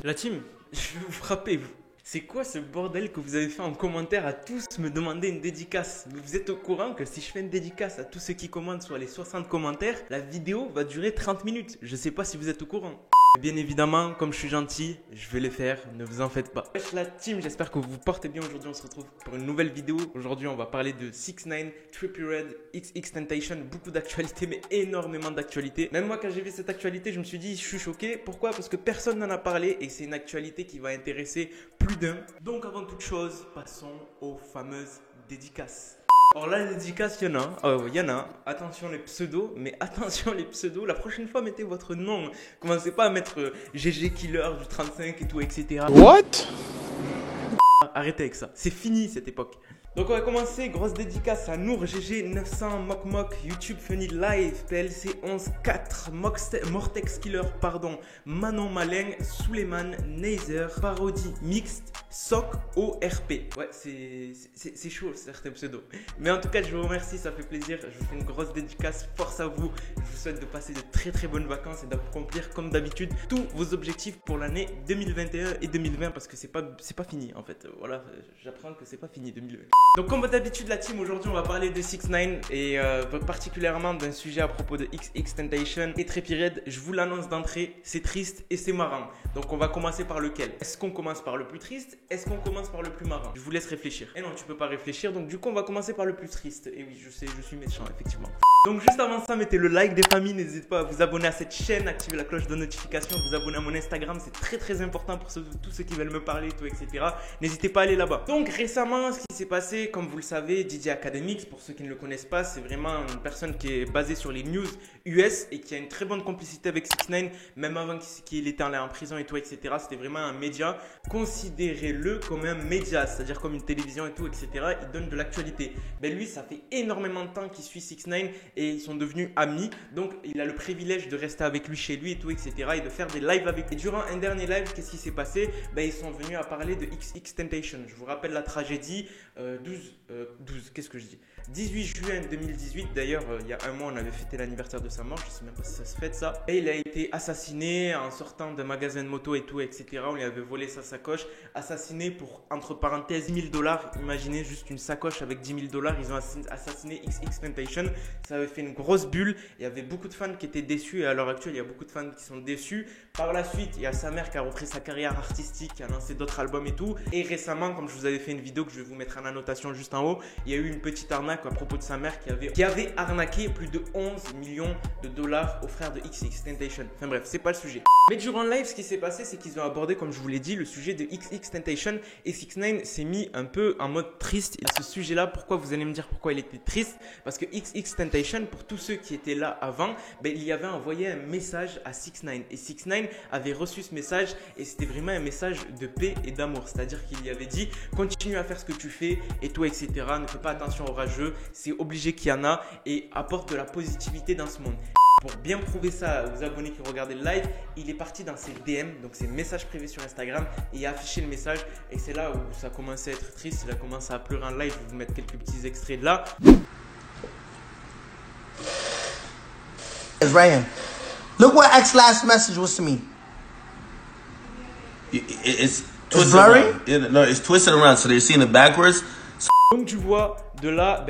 La team, je vais vous frapper. C'est quoi ce bordel que vous avez fait en commentaire à tous me demander une dédicace? Vous êtes au courant que si je fais une dédicace à tous ceux qui commentent sur les 60 commentaires, la vidéo va durer 30 minutes. Je sais pas si vous êtes au courant. Bien évidemment, comme je suis gentil, je vais les faire, ne vous en faites pas. Wesh la team, j'espère que vous vous portez bien. Aujourd'hui, on se retrouve pour une nouvelle vidéo. Aujourd'hui, on va parler de 6ix9ine, Trippie Redd, XXXTentacion. Beaucoup d'actualités, mais énormément d'actualités. Même moi, quand j'ai vu cette actualité, je me suis dit, je suis choqué. Pourquoi? Parce que personne n'en a parlé et c'est une actualité qui va intéresser plus d'un. Donc, avant toute chose, passons aux fameuses dédicaces. Alors là, les dédicaces, il y en a. Il y en a. Attention les pseudos, mais attention les pseudos. La prochaine fois, mettez votre nom. Commencez pas à mettre GG Killer du 35 et tout, etc. What? Arrêtez avec ça. C'est fini cette époque. Donc on va commencer, grosse dédicace à Nour GG 900, Mok Mok, YouTube Funny Live, PLC 11-4, Mortex Killer, pardon, Manon Malin, Suleiman, Nazer, Parodie Mixte, Soc ORP. Ouais, c'est chaud certains pseudos. Mais en tout cas, je vous remercie, ça fait plaisir. Je vous fais une grosse dédicace, force à vous. Je vous souhaite de passer de très bonnes vacances et d'accomplir comme d'habitude tous vos objectifs pour l'année 2021 et 2020 parce que c'est pas fini en fait. Voilà, j'apprends que c'est pas fini 2020. Donc comme d'habitude la team, aujourd'hui on va parler de 6ix9ine et particulièrement d'un sujet à propos de XXXTentacion et Trippie Redd. Je vous l'annonce d'entrée, c'est triste et c'est marrant. Donc on va commencer par lequel? Est-ce qu'on commence par le plus triste? Est-ce qu'on commence par le plus marrant? Je vous laisse réfléchir. Et non, tu peux pas réfléchir, donc du coup on va commencer par le plus triste. Et oui, je sais, je suis méchant effectivement. Donc juste avant ça, mettez le like des familles, n'hésitez pas à vous abonner à cette chaîne, activer la cloche de notification, vous abonner à mon Instagram, c'est très important pour tous ceux qui veulent me parler, tout, etc. N'hésitez pas à aller là-bas. Donc récemment, ce qui s'est passé, comme vous le savez, DJ Akademiks, pour ceux qui ne le connaissent pas, c'est vraiment une personne qui est basée sur les news US et qui a une très bonne complicité avec 6ix9ine, même avant qu'il était allé en prison et tout, etc. C'était vraiment un média. Considérez-le comme un média, c'est-à-dire comme une télévision et tout, etc. Il donne de l'actualité. Ben lui, ça fait énormément de temps qu'il suit 6ix9ine et ils sont devenus amis. Donc, il a le privilège de rester avec lui chez lui et tout, etc. et de faire des lives avec lui. Et durant un dernier live, qu'est-ce qui s'est passé? Ben, ils sont venus à parler de XXXTentacion. Je vous rappelle la tragédie. 18 juin 2018, d'ailleurs, il y a un mois, on avait fêté l'anniversaire de sa mort. Je ne sais même pas si ça se fête ça. Et il a été assassiné en sortant d'un magasin de moto et tout, etc. On lui avait volé sa sacoche. Assassiné pour, entre parenthèses, $1000. Imaginez juste une sacoche avec $10 000. Ils ont assassiné XXXTentacion. Ça avait fait une grosse bulle. Il y avait beaucoup de fans qui étaient déçus. Et à l'heure actuelle, il y a beaucoup de fans qui sont déçus. Par la suite, il y a sa mère qui a repris sa carrière artistique, qui a lancé d'autres albums et tout. Et récemment, comme je vous avais fait une vidéo que je vais vous mettre en annotation juste en haut, il y a eu une petite arnaque à propos de sa mère qui avait arnaqué plus de 11 millions de dollars au frère de XXXTentacion. Enfin bref, c'est pas le sujet. Mais durant le live, ce qui s'est passé, c'est qu'ils ont abordé, comme je vous l'ai dit, le sujet de XXXTentacion et 6ix9ine s'est mis un peu en mode triste. Et ce sujet-là, pourquoi vous allez me dire pourquoi il était triste? Parce que XXXTentacion, pour tous ceux qui étaient là avant, ben, il y avait envoyé un message à 6ix9ine. Et 6ix9ine avait reçu ce message et c'était vraiment un message de paix et d'amour. C'est-à-dire qu'il lui avait dit, continue à faire ce que tu fais et tout, etc. Ne fais pas attention aux rageux, c'est obligé qu'il y en a et apporte de la positivité dans ce monde. Pour bien prouver ça aux abonnés qui regardaient le live, il est parti dans ses DM, donc ses messages privés sur Instagram, et il a affiché le message. Et c'est là où ça a commencé à être triste, il a commencé à pleurer en live. Je vais vous mettre quelques petits extraits de là. Ryan, look what X's last message was to me. It's twisted around. No, it's twisted around, so they're seeing it backwards. Donc tu vois, de là,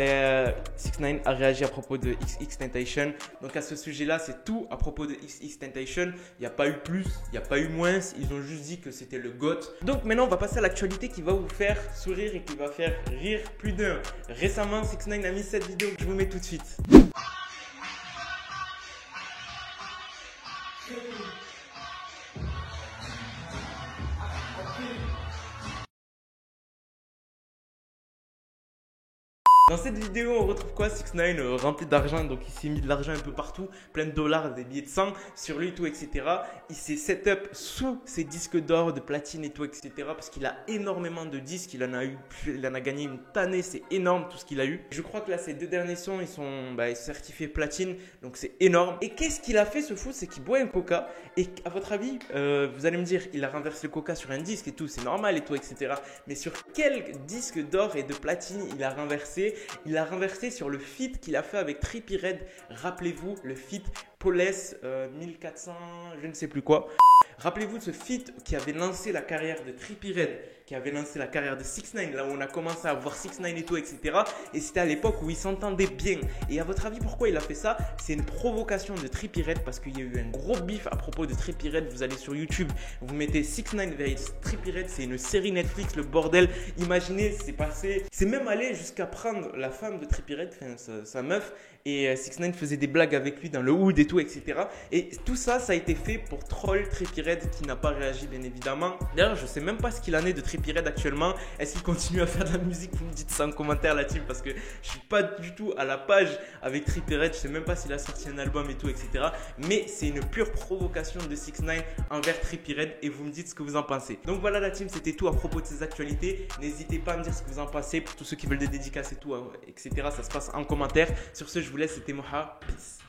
6ix9ine a réagi à propos de XXXTentacion. Donc à ce sujet-là, c'est tout à propos de XXXTentacion. Il n'y a pas eu plus, il n'y a pas eu moins. Ils ont juste dit que c'était le GOAT. Donc maintenant, on va passer à l'actualité qui va vous faire sourire et qui va faire rire plus d'un. Récemment, 6ix9ine a mis cette vidéo que je vous mets tout de suite. Dans cette vidéo, on retrouve quoi? 6ix9ine rempli d'argent, donc il s'est mis de l'argent un peu partout, plein de dollars, des billets de 100 sur lui, tout, etc. Il s'est set up sous ses disques d'or, de platine et tout, etc. Parce qu'il a énormément de disques, il en a gagné une tannée, c'est énorme tout ce qu'il a eu. Je crois que là, ces deux derniers sons, ils sont certifiés platine, donc c'est énorme. Et qu'est-ce qu'il a fait ce fou? C'est qu'il boit un coca. Et à votre avis, vous allez me dire, il a renversé le coca sur un disque et tout, c'est normal et tout, etc. Mais sur quel disque d'or et de platine il a renversé? Il a renversé sur le feat qu'il a fait avec Trippie Redd. Rappelez-vous, le feat Police 1400, je ne sais plus quoi. Rappelez-vous de ce feat qui avait lancé la carrière de Trippie Redd, qui avait lancé la carrière de 6ix9ine, là où on a commencé à voir 6ix9ine et tout, etc. Et c'était à l'époque où ils s'entendaient bien. Et à votre avis, pourquoi il a fait ça? C'est une provocation de Trippie Redd parce qu'il y a eu un gros bif à propos de Trippie Redd. Vous allez sur YouTube, vous mettez 6ix9ine vs Trippie Redd, c'est une série Netflix, le bordel. Imaginez, c'est passé. C'est même allé jusqu'à prendre la femme de Trippie Redd, sa meuf, et 6ix9ine faisait des blagues avec lui dans le hood et tout, etc. Et tout ça, ça a été fait pour troll Trippie Redd qui n'a pas réagi, bien évidemment. D'ailleurs, je sais même pas ce qu'il en est de Trippie Redd actuellement. Est-ce qu'il continue à faire de la musique? Vous me dites ça en commentaire, la team, parce que je suis pas du tout à la page avec Trippie Redd. Je sais même pas s'il a sorti un album et tout, etc. Mais c'est une pure provocation de 6ix9ine envers Trippie Redd et vous me dites ce que vous en pensez. Donc voilà, la team, c'était tout à propos de ces actualités. N'hésitez pas à me dire ce que vous en pensez. Pour tous ceux qui veulent des dédicaces et tout, etc., ça se passe en commentaire. Sur ce, je vous laisse, c'était Moha. Peace.